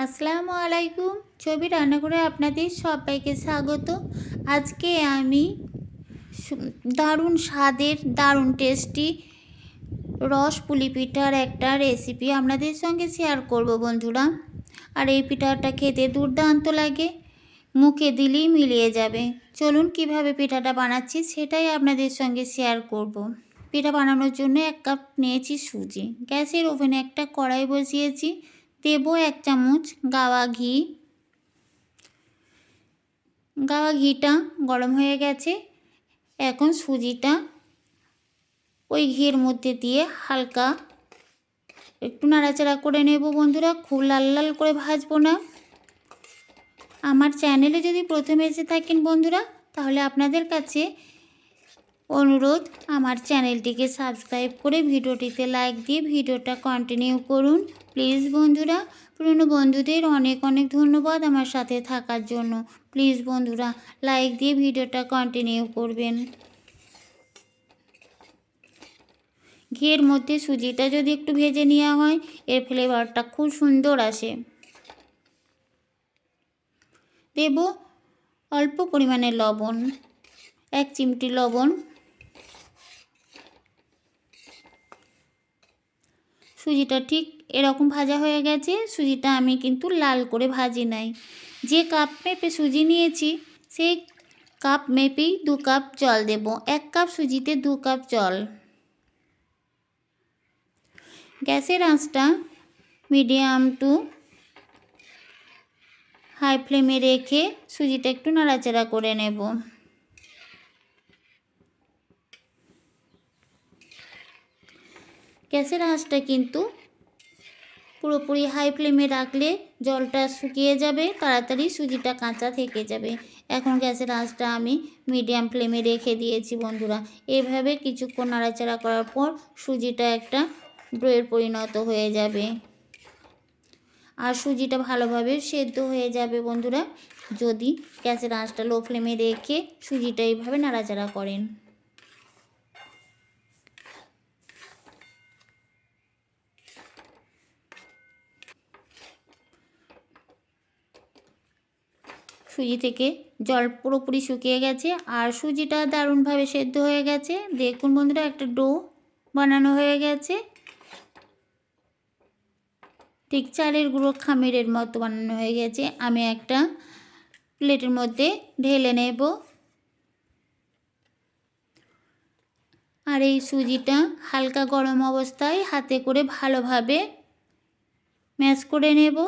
আসসালামু আলাইকুম। ছবি রান্নাঘরে আপনাদের সবাইকে স্বাগত। আজকে আমি দারুণ স্বাদের দারুণ টেস্টি রস পুলি পিঠার একটা রেসিপি আপনাদের সঙ্গে শেয়ার করব বন্ধুরা। আর এই পিঠাটা খেতে দুর্দান্ত লাগে, মুখে দিলেই মিলিয়ে যাবে। চলুন কিভাবে পিঠাটা বানাচ্ছি সেটাই আপনাদের সঙ্গে শেয়ার করব। পিঠা বানানোর জন্য 1 কাপ নিয়েছি সুজি। গ্যাসের ওভেনে একটা কড়াই বসিয়েছি। দেব 1 চামচ গাওয়া ঘি। গাওয়া ঘিটা গরম হয়ে গেছে। এখন সুজিটা ওই ঘিয়ের মধ্যে দিয়ে হালকা একটু নাড়াচাড়া করে নেব বন্ধুরা। খুব লাল লাল করে ভাজবো না। আমার চ্যানেলে যদি প্রথমে এসে থাকেন বন্ধুরা, তাহলে আপনাদের কাছে অনুরোধ, আমার চ্যানেলটিকে সাবস্ক্রাইব করে ভিডিওটিতে লাইক দিয়ে ভিডিওটা কন্টিনিউ করুন প্লিজ বন্ধুরা। পুরনো বন্ধুদের অনেক অনেক ধন্যবাদ আমার সাথে থাকার জন্য। প্লিজ বন্ধুরা লাইক দিয়ে ভিডিওটা কন্টিনিউ করবেন। ঘিয়ের মধ্যে সুজিটা যদি একটু ভেজে নেওয়া হয়, এর ফ্লেভারটা খুব সুন্দর আসে। দেব অল্প পরিমাণে লবণ, 1 চিমটি লবণ। সুজিটা ঠিক এরকম ভাজা হয়ে গেছে। সুজিটা আমি কিন্তু লাল করে ভাজি নাই। যে কাপ মেপে সুজি নিয়েছি সেই কাপ মেপেই 2 কাপ জল দেব। 1 কাপ সুজিতে 2 কাপ জল। গ্যাসের আঁচটা মিডিয়াম টু হাই ফ্লেমে রেখে সুজিটা একটু নাড়াচাড়া করে নেব। গ্যাসের আঁচটা কিন্তু পুরোপুরি হাই ফ্লেমে রাখলে জলটা শুকিয়ে যাবে, তাড়াতাড়ি সুজিটা কাঁচা থেকে যাবে। এখন গ্যাসের আঁচটা আমি মিডিয়াম ফ্লেমে রেখে দিয়েছি বন্ধুরা। এভাবে কিছুক্ষণ নাড়াচাড়া করার পর সুজিটা একটা ডোয়ের পরিণত হয়ে যাবে। আর সুজিটা ভালোভাবে সেদ্ধ হয়ে যাবে বন্ধুরা যদি গ্যাসের আঁচটা লো ফ্লেমে রেখে সুজিটা এইভাবে নাড়াচাড়া করেন। সুজি থেকে জল পুরোপুরি শুকিয়ে গেছে আর সুজিটা দারুণভাবে সেদ্ধ হয়ে গেছে। দেখুন বন্ধুরা, একটা ডো বানানো হয়ে গেছে। ঠিক চালের গুঁড়ো খামিরের মতো বানানো হয়ে গেছে। আমি একটা প্লেটের মধ্যে ঢেলে নেব। আর এই সুজিটা হালকা গরম অবস্থায় হাতে করে ভালোভাবে ম্যাশ করে নেব।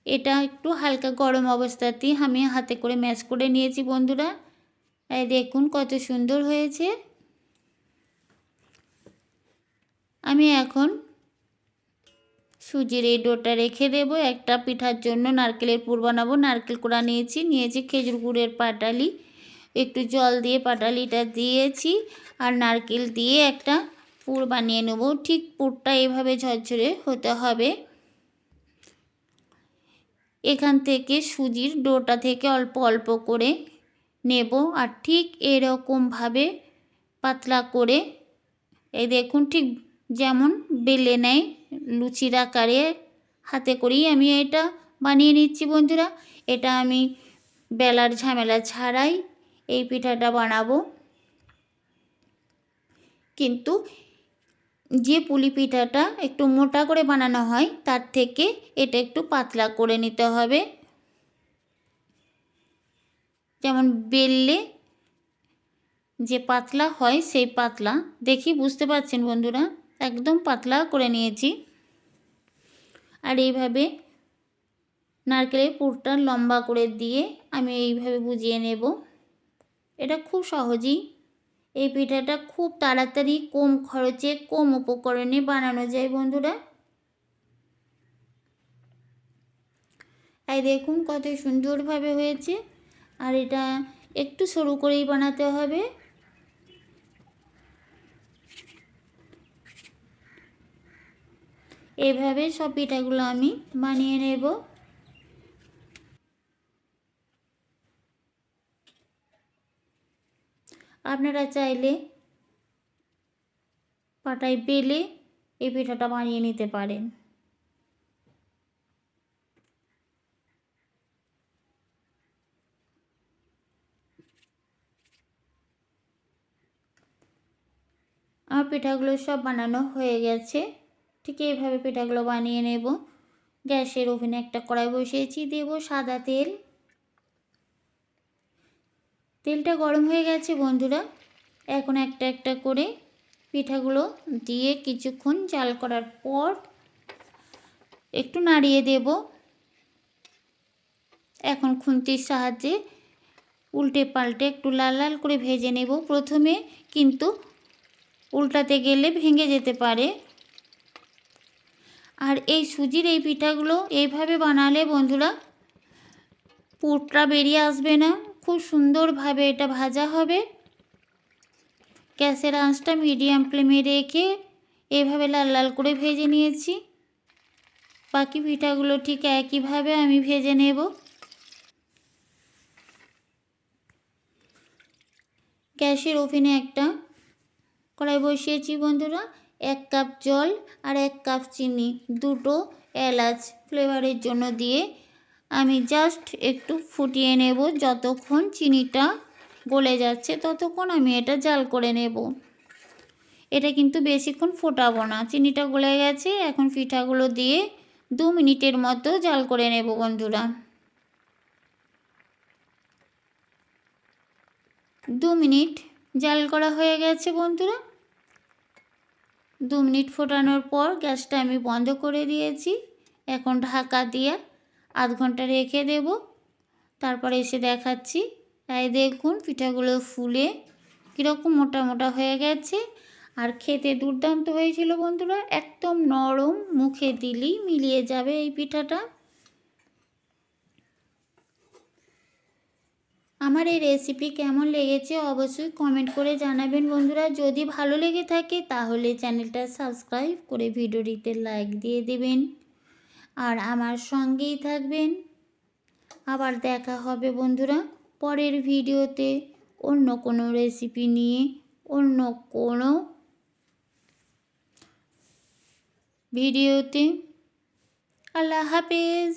এটা একটু হালকা গরম অবস্থাতেই আমি হাতে করে ম্যাশ করে নিয়েছি বন্ধুরা। এই দেখুন কত সুন্দর হয়েছে। আমি এখন সুজির এই ডোটা রেখে দেব। একটা পিঠার জন্য নারকেলের পুর বানাবো। নারকেল কোড়া নিয়েছি খেজুর গুড়ের পাটালি, একটু জল দিয়ে পাটালিটা দিয়েছি আর নারকেল দিয়ে একটা পুর বানিয়ে নেব। ঠিক পুরটা এভাবে ঝরঝরে হতে হবে। এখান থেকে সুজির ডোটা থেকে অল্প অল্প করে নেব আর ঠিক এরকমভাবে পাতলা করে, এই দেখুন ঠিক যেমন বেলে নেয় লুচির আকারে, হাতে করেই আমি এটা বানিয়ে নিচ্ছি বন্ধুরা। এটা আমি বেলার ঝামেলা ছাড়াই এই পিঠাটা বানাবো। কিন্তু যে পুলি পিঠাটা একটু মোটা করে বানানো হয় তার থেকে এটা একটু পাতলা করে নিতে হবে। যেমন বেললে যে পাতলা হয় সেই পাতলা, দেখি বুঝতে পারছেন বন্ধুরা, একদম পাতলা করে নিয়েছি। আর এইভাবে নারকেলের পুরটা লম্বা করে দিয়ে আমি এইভাবে বুঝিয়ে নেব। এটা খুব সহজেই এই পিঠাটা খুব তাড়াতাড়ি কম খরচে কম উপকরণে বানানো যায় বন্ধুরা। এই দেখুন কত সুন্দরভাবে হয়েছে। আর এটা একটু সরু করেই বানাতে হবে। এভাবে সব পিঠাগুলো আমি বানিয়ে নেব। আপনারা চাইলে পাটায় বেলে এই পিঠাটা বানিয়ে নিতে পারেন। আমার পিঠাগুলো সব বানানো হয়ে গেছে। ঠিক এইভাবে পিঠাগুলো বানিয়ে নেব। গ্যাসের ওভেনে একটা কড়াই বসিয়েছি, দেব সাদা তেল। তেলটা গরম হয়ে গেছে বন্ধুরা। এখন একটা একটা করে পিঠাগুলো দিয়ে কিছুক্ষণ জাল করার পর একটু নাড়িয়ে দেব। এখন খুন্তির সাহায্যে উল্টে পাল্টে একটু লাল লাল করে ভেজে নেব। প্রথমে কিন্তু উল্টাতে গেলে ভেঙে যেতে পারে। আর এই সুজির এই পিঠাগুলো এইভাবে বানালে বন্ধুরা পুরটা বেরিয়ে আসবে না, খুব সুন্দরভাবে এটা ভাজা হবে। গ্যাসের আঁচটা মিডিয়াম ফ্লেমে রেখে এইভাবে লাল লাল করে ভেজে নিয়েছি। বাকি পিঠাগুলো ঠিক একইভাবে আমি ভেজে নেব। গ্যাসের ওভেনে একটা কড়াই বসিয়েছি বন্ধুরা। 1 কাপ জল আর 1 কাপ চিনি, 2টো এলাচ ফ্লেভারের জন্য দিয়ে আমি জাস্ট একটু ফুটিয়ে নেব। যতক্ষণ চিনিটা গলে যাচ্ছে ততক্ষণ আমি এটা জাল করে নেব। এটা কিন্তু বেশিক্ষণ ফোটাবো না। চিনিটা গলে গেছে, এখন পিঠাগুলো দিয়ে 2 মিনিটের মতো জাল করে নেব বন্ধুরা। 2 মিনিট জাল করা হয়ে গেছে বন্ধুরা। 2 মিনিট ফোটানোর পর গ্যাসটা আমি বন্ধ করে দিয়েছি। এখন ঢাকা দিয়ে আধ ঘন্টা রেখে দেব। তারপরে এসে দেখাচ্ছি। তাই দেখুন পিঠাগুলো ফুলে কীরকম মোটা মোটা হয়ে গেছে। আর খেতে দুর্দান্ত হয়েছিল বন্ধুরা, একদম নরম, মুখে দিলেই মিলিয়ে যাবে এই পিঠাটা। আমার এই রেসিপি কেমন লেগেছে অবশ্যই কমেন্ট করে জানাবেন বন্ধুরা। যদি ভালো লেগে থাকে তাহলে চ্যানেলটা সাবস্ক্রাইব করে ভিডিওটিতে লাইক দিয়ে দেবেন আর আমার সঙ্গেই থাকবেন। আবার দেখা হবে বন্ধুরা পরের ভিডিওতে অন্য কোনো রেসিপি নিয়ে, অন্য কোনো ভিডিওতে। আল্লাহ হাফেজ।